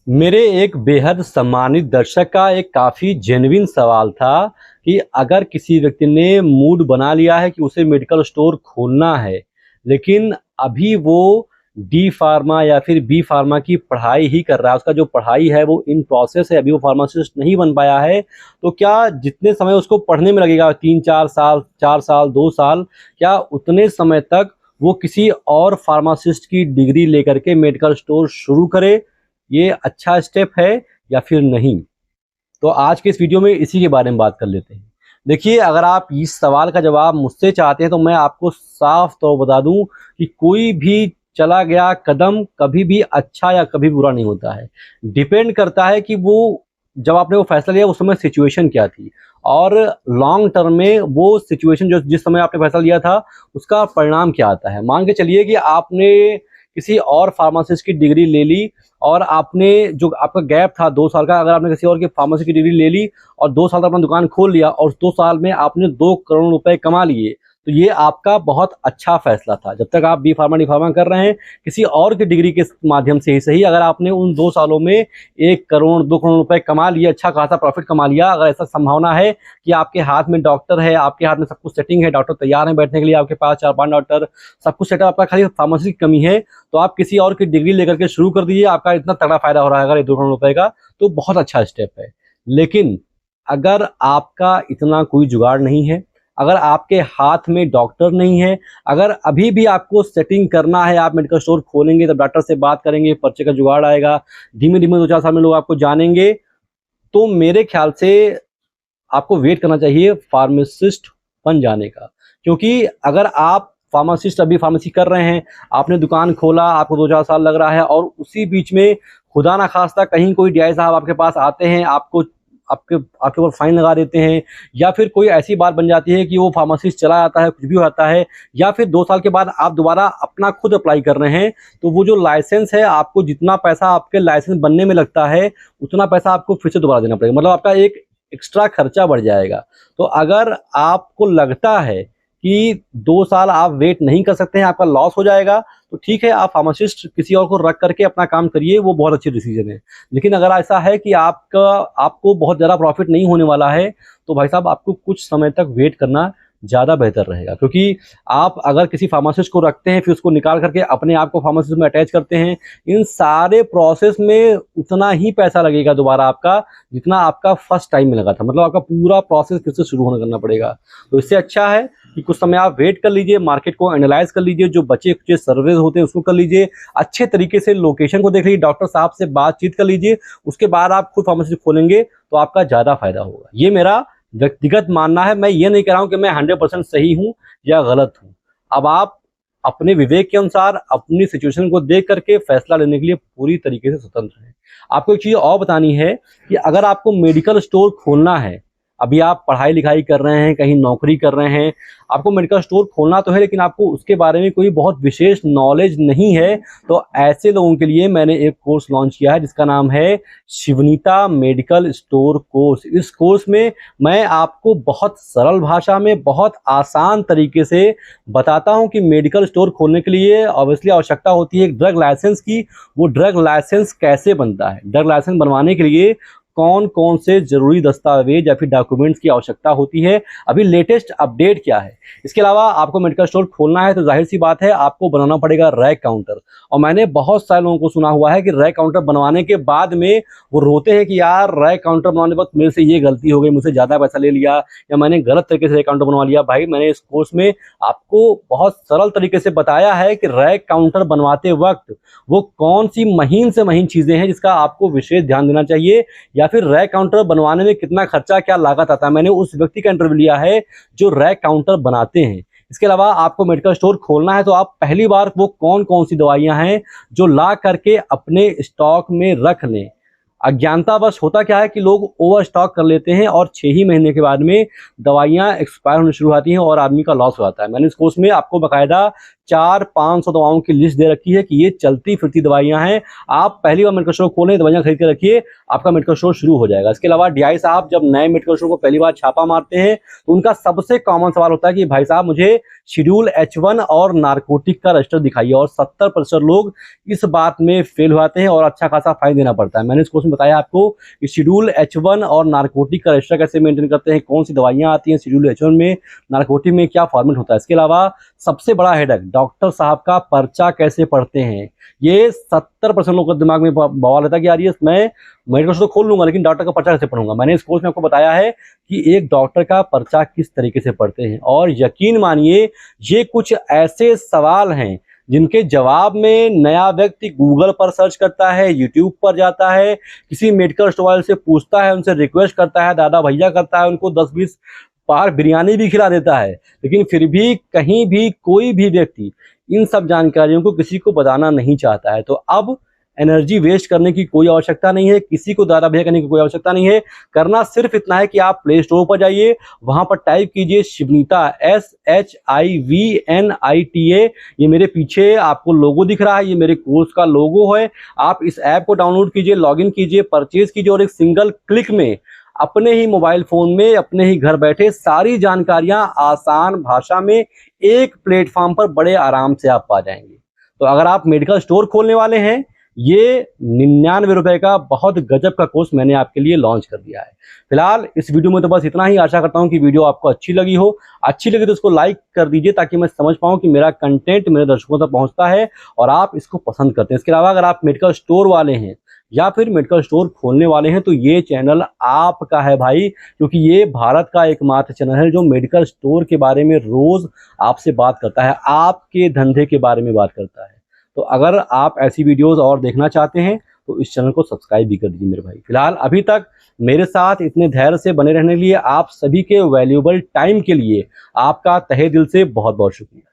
मेरे एक बेहद सम्मानित दर्शक का एक काफ़ी जेन्युइन सवाल था कि अगर किसी व्यक्ति ने मूड बना लिया है कि उसे मेडिकल स्टोर खोलना है, लेकिन अभी वो डी फार्मा या फिर बी फार्मा की पढ़ाई ही कर रहा है, उसका जो पढ़ाई है वो इन प्रोसेस है, अभी वो फार्मासिस्ट नहीं बन पाया है, तो क्या जितने समय उसको पढ़ने में लगेगा 3-4 साल, 4 साल, 2 साल, क्या उतने समय तक वो किसी और फार्मासिस्ट की डिग्री लेकर के मेडिकल स्टोर शुरू करे? ये अच्छा स्टेप है या फिर नहीं? तो आज के इस वीडियो में इसी के बारे में बात कर लेते हैं। देखिए, अगर आप इस सवाल का जवाब मुझसे चाहते हैं तो मैं आपको साफ तौर बता दूं कि कोई भी चला गया कदम कभी भी अच्छा या कभी बुरा नहीं होता है। डिपेंड करता है कि वो जब आपने वो फैसला लिया उस समय सिचुएशन क्या थी और लॉन्ग टर्म में वो सिचुएशन जो जिस समय आपने फैसला लिया था उसका परिणाम क्या आता है। मान के चलिए कि आपने किसी और फार्मासिस्ट की डिग्री ले ली और आपने जो आपका गैप था 2 साल का, अगर आपने किसी और की फार्मेसी की डिग्री ले ली और 2 साल तक अपना दुकान खोल लिया और उस 2 साल में आपने 2 करोड़ रुपए कमा लिए, तो ये आपका बहुत अच्छा फैसला था। जब तक आप बी फार्मा, डी फार्मा कर रहे हैं, किसी और की डिग्री के माध्यम से ही सही, अगर आपने उन 2 सालों में 1 करोड़, 2 करोड़ रुपए कमा लिए, अच्छा खासा प्रॉफिट कमा लिया, अगर ऐसा संभावना है कि आपके हाथ में डॉक्टर है, आपके हाथ में सब कुछ सेटिंग है, डॉक्टर तैयार हैं बैठने के लिए आपके पास 4-5 डॉक्टर, सब कुछ सेटअप, आपका खाली फार्मेसी की कमी है, तो आप किसी और की डिग्री लेकर के शुरू कर दीजिए। आपका इतना तगड़ा फायदा हो रहा है अगर ये 2 करोड़ रुपए का, तो बहुत अच्छा स्टेप है। लेकिन अगर आपका इतना कोई जुगाड़ नहीं है, अगर आपके हाथ में डॉक्टर नहीं है, अगर अभी भी आपको सेटिंग करना है, आप मेडिकल स्टोर खोलेंगे तब डॉक्टर से बात करेंगे, पर्चे का जुगाड़ आएगा, धीमे-धीमे 2-4 साल में लोग आपको जानेंगे, तो मेरे ख्याल से आपको वेट करना चाहिए फार्मासिस्ट बन जाने का। क्योंकि अगर आप फार्मासिस्ट अभी फार्मेसी कर रहे हैं, आपने दुकान खोला, आपको 2-4 साल लग रहा है और उसी बीच में खुदा ना खास्ता कहीं कोई डीआई साहब आपके पास आते हैं, आपको आपके आपके ऊपर फाइन लगा देते हैं, या फिर कोई ऐसी बात बन जाती है कि वो फार्मासिस्ट चला जाता है, कुछ भी हो जाता है, या फिर 2 साल के बाद आप दोबारा अपना खुद अप्लाई कर रहे हैं, तो वो जो लाइसेंस है, आपको जितना पैसा आपके लाइसेंस बनने में लगता है, उतना पैसा आपको फिर से दोबारा देना पड़ेगा। मतलब आपका एक एक्स्ट्रा खर्चा बढ़ जाएगा। तो अगर आपको लगता है कि 2 साल आप वेट नहीं कर सकते हैं, आपका लॉस हो जाएगा, तो ठीक है, आप फार्मासिस्ट किसी और को रख करके अपना काम करिए, वो बहुत अच्छी डिसीजन है। लेकिन अगर ऐसा है कि आपको बहुत ज़्यादा प्रॉफिट नहीं होने वाला है, तो भाई साहब आपको कुछ समय तक वेट करना ज़्यादा बेहतर रहेगा। क्योंकि आप अगर किसी फार्मासिस्ट को रखते हैं, फिर उसको निकाल करके अपने आप को फार्मासिस्ट में अटैच करते हैं, इन सारे प्रोसेस में उतना ही पैसा लगेगा दोबारा आपका, जितना आपका फर्स्ट टाइम में लगा था। मतलब आपका पूरा प्रोसेस फिर से शुरू होना करना पड़ेगा। तो इससे अच्छा है कि कुछ समय आप वेट कर लीजिए, मार्केट को एनालाइज कर लीजिए, जो बचे कुचे सर्वेज होते हैं उसको कर लीजिए, अच्छे तरीके से लोकेशन को देख लीजिए, डॉक्टर साहब से बातचीत कर लीजिए, उसके बाद आप खुद फार्मेसी खोलेंगे तो आपका ज़्यादा फायदा होगा। ये मेरा व्यक्तिगत मानना है। मैं ये नहीं कह रहा हूँ कि मैं 100% सही हूँ या गलत हूँ। अब आप अपने विवेक के अनुसार अपनी सिचुएशन को देख करके फैसला लेने के लिए पूरी तरीके से स्वतंत्र हैं। आपको एक चीज़ और बतानी है कि अगर आपको मेडिकल स्टोर खोलना है, अभी आप पढ़ाई लिखाई कर रहे हैं, कहीं नौकरी कर रहे हैं, आपको मेडिकल स्टोर खोलना तो है, लेकिन आपको उसके बारे में कोई बहुत विशेष नॉलेज नहीं है, तो ऐसे लोगों के लिए मैंने एक कोर्स लॉन्च किया है जिसका नाम है शिवनीता मेडिकल स्टोर कोर्स। इस कोर्स में मैं आपको बहुत सरल भाषा में, बहुत आसान तरीके से बताता हूं कि मेडिकल स्टोर खोलने के लिए ऑब्वियसली आवश्यकता होती है एक ड्रग लाइसेंस की। वो ड्रग लाइसेंस कैसे बनता है, ड्रग लाइसेंस बनवाने के लिए कौन कौन से जरूरी दस्तावेज या फिर डॉक्यूमेंट्स की आवश्यकता होती है, अभी लेटेस्ट अपडेट क्या है। इसके अलावा आपको मेडिकल स्टोर खोलना है तो जाहिर सी बात है आपको बनाना पड़ेगा रैक काउंटर। और मैंने बहुत सारे लोगों को सुना हुआ है कि रैक काउंटर बनवाने के बाद में वो रोते हैं कि यार रैक काउंटर बनवाने के बाद मेरे से ये गलती हो गई, मुझसे ज़्यादा पैसा ले लिया या मैंने गलत तरीके से रैक काउंटर बनवा लिया। भाई, मैंने इस कोर्स में आपको बहुत सरल तरीके से बताया है कि रैक काउंटर बनवाते वक्त वो कौन सी महीन से महीन चीज़ें हैं जिसका आपको विशेष ध्यान देना चाहिए, या फिर रैक काउंटर बनवाने में कितना खर्चा, क्या लागत आता है। मैंने उस व्यक्ति का इंटरव्यू लिया है जो रैक काउंटर बनाते हैं। इसके अलावा आपको मेडिकल स्टोर खोलना है तो आप पहली बार वो कौन कौन सी दवाइयां हैं जो ला करके अपने स्टॉक में रख लें। अज्ञानतावश होता क्या है कि लोग ओवर स्टॉक कर लेते हैं और 6 ही महीने के बाद में दवाइयां एक्सपायर होनी शुरू होती हैं और आदमी का लॉस हो जाता है। मैंने इस कोर्स में आपको बाकायदा 400-500 दवाओं की लिस्ट दे रखी है कि ये चलती फिरती दवाइयां हैं। आप पहली बार मेडिकल स्टोर खोलें, दवाइयां खरीद के रखिए, आपका मेडिकल स्टोर शुरू हो जाएगा। इसके अलावा डीआई साहब जब नए मेडिकल स्टोर को पहली बार छापा मारते हैं तो उनका सबसे कॉमन सवाल होता है कि भाई साहब मुझे शेड्यूल H1 और नारकोटिक का रजिस्टर दिखाइए, और 70% लोग इस बात में फेल हो जाते हैं और अच्छा खासा फाइन देना पड़ता है। मैंने इस कोर्स में बताया आपको कि शेड्यूल H1 और नारकोटिक का रजिस्टर कैसे मेंटेन करते हैं, कौन सी दवाइयाँ आती हैं शेड्यूल H1 में, नारकोटिक में क्या फॉर्मेट होता है। इसके अलावा सबसे बड़ा हेडेक, डॉक्टर साहब का पर्चा कैसे पढ़ते हैं। ये 70% लोगों के दिमाग में बवाल रहता है कि यार ये मैं मेडिकल स्टोर खोल लूंगा लेकिन डॉक्टर का पर्चा कैसे पढ़ूंगा। मैंने इस कोर्स में आपको बताया है कि एक डॉक्टर का पर्चा किस तरीके से पढ़ते हैं, और यकीन मानिए ये कुछ ऐसे सवाल हैं जिनके जवाब में नया व्यक्ति गूगल पर सर्च करता है, यूट्यूब पर जाता है, किसी मेडिकल स्टोर वाले से पूछता है, उनसे रिक्वेस्ट करता है, दादा भैया करता है, उनको 10-20 बार बिरयानी भी खिला देता है, लेकिन फिर भी कहीं भी कोई भी व्यक्ति इन सब जानकारियों को किसी को बताना नहीं चाहता है। तो अब एनर्जी वेस्ट करने की कोई आवश्यकता नहीं है, किसी को दादा भैया करने की कोई आवश्यकता नहीं है। करना सिर्फ इतना है कि आप प्ले स्टोर पर जाइए, वहां पर टाइप कीजिए शिवनीता, SHIVNITA। ये मेरे पीछे आपको लोगो दिख रहा है, ये मेरे कोर्स का लोगो है। आप इस ऐप को डाउनलोड कीजिए, लॉगिन कीजिए, परचेज कीजिए, और एक सिंगल क्लिक में अपने ही मोबाइल फोन में अपने ही घर बैठे सारी जानकारियां आसान भाषा में एक प्लेटफॉर्म पर बड़े आराम से आप पा जाएंगे। तो अगर आप मेडिकल स्टोर खोलने वाले हैं, ये 99 रुपए का बहुत गजब का कोर्स मैंने आपके लिए लॉन्च कर दिया है। फिलहाल इस वीडियो में तो बस इतना ही। आशा करता हूं कि वीडियो आपको अच्छी लगी हो। अच्छी लगी तो इसको लाइक कर दीजिए ताकि मैं समझ पाऊं कि मेरा कंटेंट मेरे दर्शकों तक पहुंचता है और आप इसको पसंद करते हैं। इसके अलावा अगर आप मेडिकल स्टोर वाले हैं या फिर मेडिकल स्टोर खोलने वाले हैं तो ये चैनल आपका है भाई, क्योंकि ये भारत का एकमात्र चैनल है जो मेडिकल स्टोर के बारे में रोज आपसे बात करता है, आपके धंधे के बारे में बात करता है। तो अगर आप ऐसी वीडियोस और देखना चाहते हैं तो इस चैनल को सब्सक्राइब भी कर दीजिए मेरे भाई। फिलहाल अभी तक मेरे साथ इतने धैर्य से बने रहने के लिए आप सभी के वैल्यूएबल टाइम के लिए आपका तहे दिल से बहुत बहुत शुक्रिया।